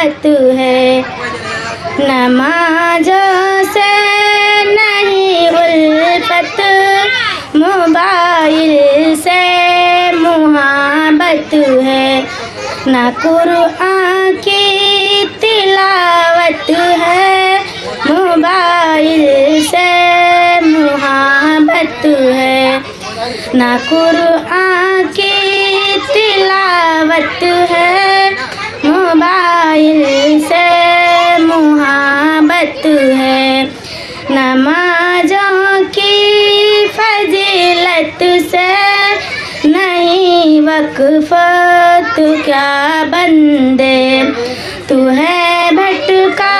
तिलावत है। नमाज़ों से नहीं उल्फत, मोबाइल से मुहब्बत है। ना कुरान की तिलावत है, मोबाइल से मुहब्बत है। ना कुरान की तिलावत है, मोबाइल से मुहब्बत है। नमाज़ों की फजीलत से नहीं वक्फ़ तू क्या बंदे, तू है भटका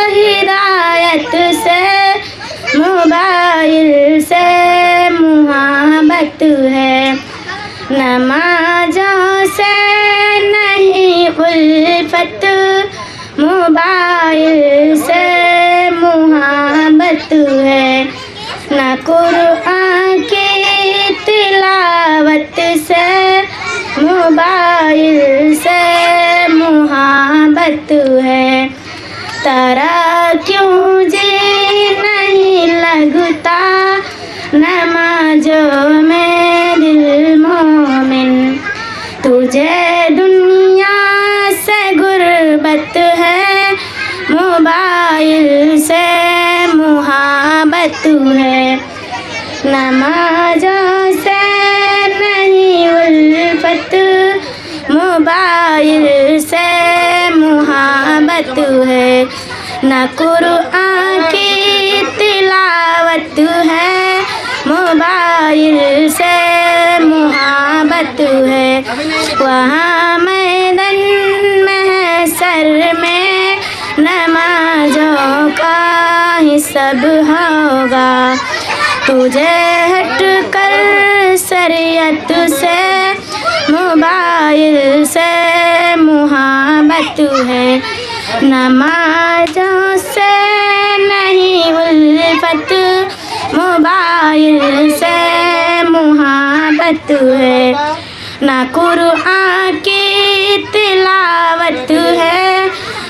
हिदायत से, मोबाइल से मुहब्बत है। नमाज़ों से नहीं उल्फत, मोबाइल से मुहब्बत है। ना कुरान की तिलावत से, मोबाइल से मुहब्बत है। तारा क्यों जी नहीं लगता, नमाज़ों में दिल मोमिन। तुझे दुनिया से गुर्बत है, मोबाइल से मुहब्बत है। नमाज़ों से नहीं उल्फत, मोबाइल से मुहब्बत है। ना कुरान की तिलावत है, मोबाइल से मुहब्बत है। वहाँ मैदान महशर में नमाज़ों का हिसाब होगा। तुझे हट कर शरीयत से, मोबाइल से मुहब्बत है। नमाज़ों से नहीं उल्फत, मोबाइल से मुहब्बत है। ना कुरान की तिलावत है,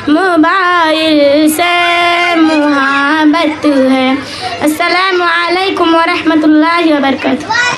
मोबाइल से मुहब्बत है। अस्सलामु अलैकुम व रहमतुल्लाहि व बरकातुहू।